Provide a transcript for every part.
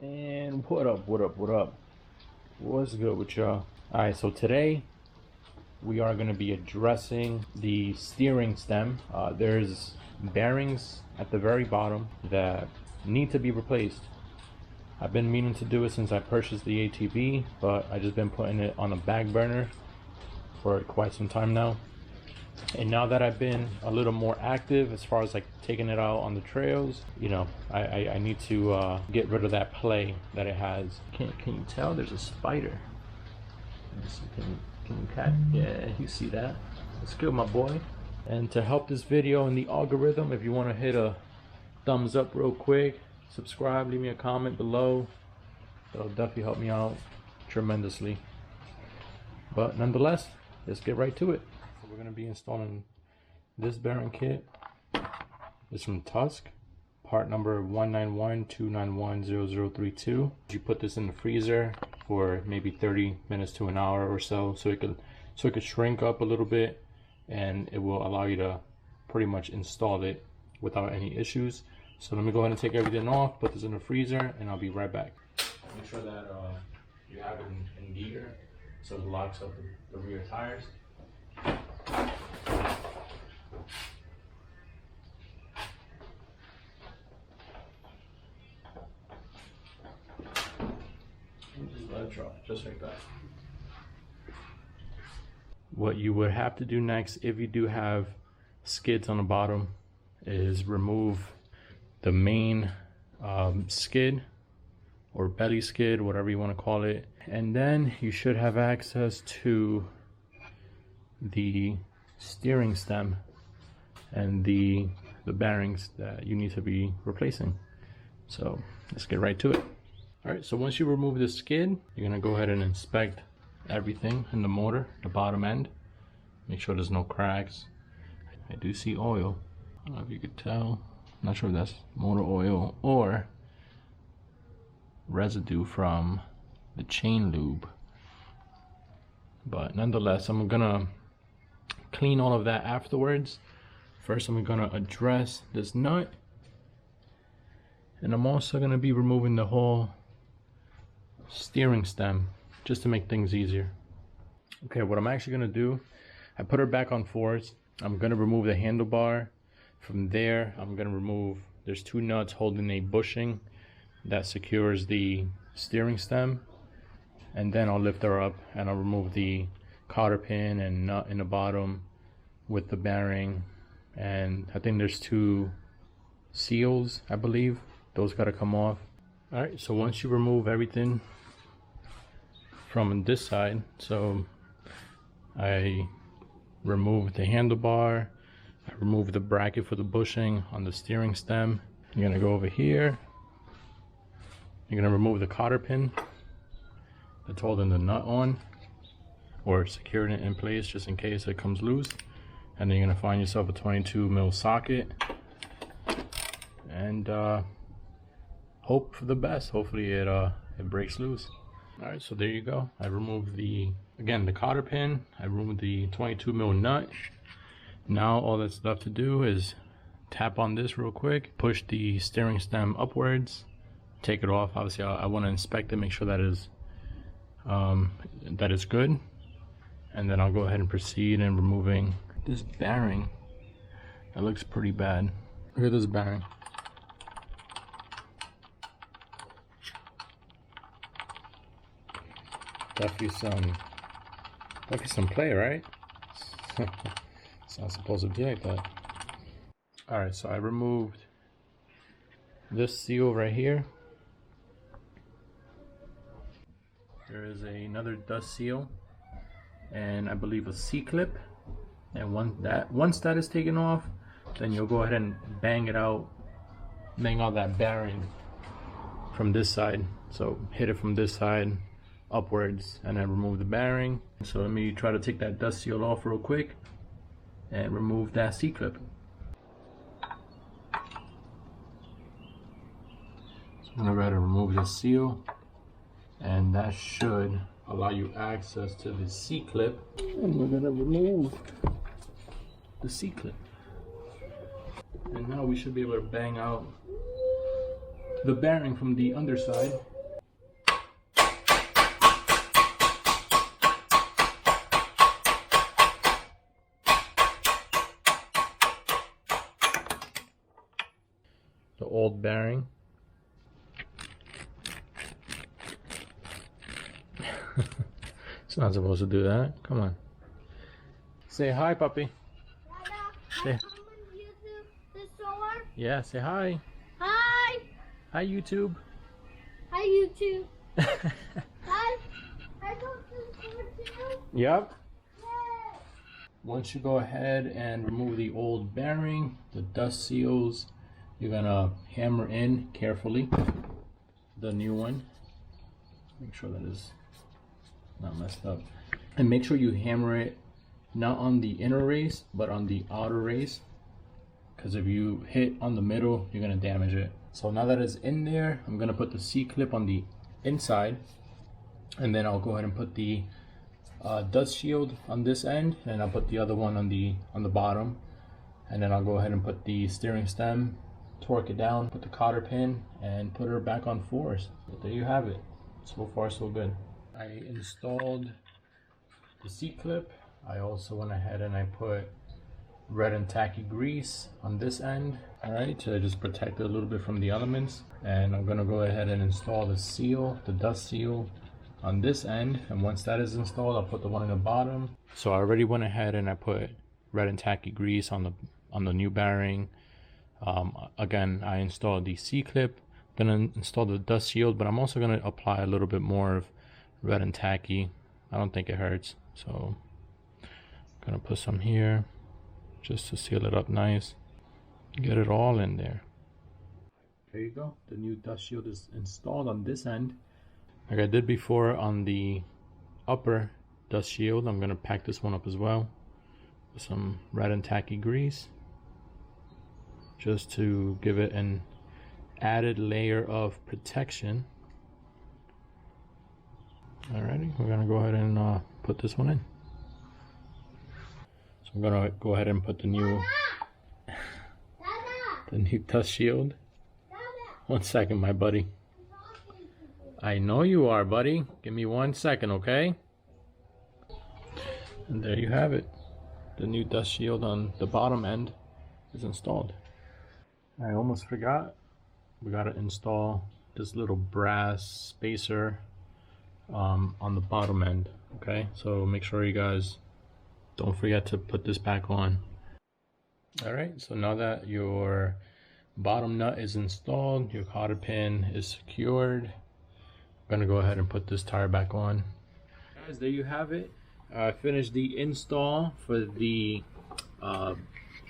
And what up, what's good with y'all? Alright, so today we are going to be addressing the steering stem. There's bearings at the very bottom that need to be replaced. I've been meaning to do it since I purchased the ATV, but I just been putting it on a back burner for quite some time now. And now that I've been a little more active as far as like taking it out on the trails, you know, I need to get rid of that play that it has. Can you tell there's a spider? Can you catch? Yeah, you see that? That's good, my boy. And to help this video in the algorithm, if you want to hit a thumbs up real quick, subscribe, leave me a comment below. That'll definitely help me out tremendously. But nonetheless, let's get right to it. So we're going to be installing this bearing kit. It's from Tusk, part number 191-291-0032. You put this in the freezer for maybe 30 minutes to an hour or so, so it could shrink up a little bit, and it will allow you to pretty much install it without any issues. So let me go ahead and take everything off, put this in the freezer, and I'll be right back. Make sure that you have it in gear so it locks up the rear tires. And just let it drop, just like that. What you would have to do next, if you do have skids on the bottom, is remove the main skid or belly skid, whatever you want to call it, and then you should have access to the steering stem and the bearings that you need to be replacing. So let's get right to it. All right, so once you remove the skid, you're gonna go ahead and inspect everything in the motor, the bottom end. Make sure there's no cracks. I do see oil. I don't know if you could tell. I'm not sure if that's motor oil or residue from the chain lube. But nonetheless, I'm gonna clean all of that afterwards. First, I'm gonna address this nut, and I'm also gonna be removing the whole steering stem just to make things easier. Okay, what I'm actually gonna do, I put her back on fours. I'm gonna remove the handlebar. From there, I'm gonna remove, there's two nuts holding a bushing that secures the steering stem, and then I'll lift her up and I'll remove the cotter pin and nut in the bottom with the bearing, and I think there's two seals, I believe. Those gotta come off. All right, so once you remove everything from this side, so I removed the handlebar, I removed the bracket for the bushing on the steering stem. You're gonna go over here, you're gonna remove the cotter pin that's holding the nut on, or securing it in place just in case it comes loose. And then you're gonna find yourself a 22mm socket and hope for the best. Hopefully it breaks loose. All right, so there you go. I removed the cotter pin. I removed the 22mm nut. Now all that's left to do is tap on this real quick, push the steering stem upwards, take it off. Obviously I want to inspect it, make sure that is good, and then I'll go ahead and proceed in removing this bearing. That looks pretty bad. Look at this bearing. Definitely some play, right? It's not supposed to be like that. All right, so I removed this seal right here. There is another dust seal, and I believe a C-clip. And once that is taken off, then you'll go ahead and bang out that bearing from this side. So hit it from this side upwards and then remove the bearing. So let me try to take that dust seal off real quick and remove that C-clip. So I'm gonna go ahead and remove the seal, and that should allow you access to the C-clip. And we're gonna remove the C-clip. And now we should be able to bang out the bearing from the underside the old bearing. It's not supposed to do that. Come on. Say hi, puppy. Say, yeah, say hi. Hi. Hi, YouTube. Hi, YouTube. Hi. I go to school too. Yep. Yay. Once you go ahead and remove the old bearing, the dust seals, you're gonna hammer in carefully the new one. Make sure that is not messed up. And make sure you hammer it not on the inner race, but on the outer race. Because if you hit on the middle, you're gonna damage it. So now that it's in there, I'm gonna put the C-clip on the inside. And then I'll go ahead and put the dust shield on this end, and I'll put the other one on the bottom. And then I'll go ahead and put the steering stem, torque it down, put the cotter pin, and put her back on force. But there you have it. So far, so good. I installed the C-clip. I also went ahead and I put red and tacky grease on this end, all right, to just protect it a little bit from the elements. And I'm gonna go ahead and install the seal, the dust seal, on this end. And once that is installed, I'll put the one in the bottom. So I already went ahead and I put red and tacky grease on the new bearing. Again, I installed the C-clip. Gonna install the dust shield, but I'm also gonna apply a little bit more of red and tacky. I don't think it hurts, so I'm gonna put some here just to seal it up nice. Get it all in there. There you go. The new dust shield is installed on this end. Like I did before on the upper dust shield, I'm gonna pack this one up as well with some red and tacky grease, just to give it an added layer of protection. Alrighty, we're gonna go ahead and put this one in. So I'm gonna go ahead and put the new dust shield. One second, my buddy. I know you are, buddy. Give me 1 second, okay? And there you have it. The new dust shield on the bottom end is installed. I almost forgot. We gotta install this little brass spacer on the bottom end. Okay, so make sure you guys don't forget to put this back on. All right, so now that your bottom nut is installed, your cotter pin is secured, I'm gonna go ahead and put this tire back on. Guys, there you have it. I finished the install for the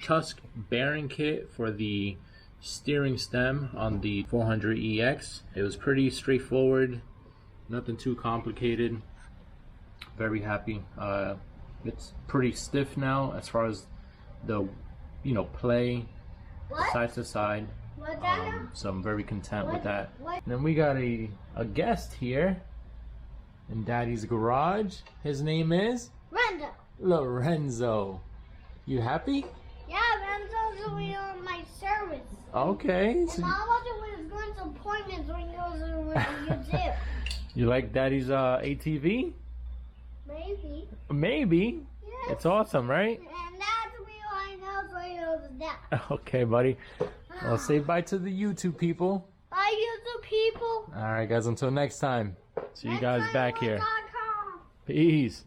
Tusk bearing kit for the steering stem on the 400EX. It was pretty straightforward, nothing too complicated. Very happy. It's pretty stiff now as far as the play side to side. So I'm very content with that. And then we got a guest here in Daddy's garage. His name is Lorenzo. You happy? Yeah, Renzo's doing on my service. Okay. So Mom was going to appointments when he goes to YouTube. You like Daddy's ATV? Maybe. Maybe. Yes. It's awesome, right? And that's the wheel I know, so he knows that. Okay, buddy. Well, say bye to the YouTube people. Bye, YouTube people. All right, guys. Until next time. See you guys back here. Next time, Peace.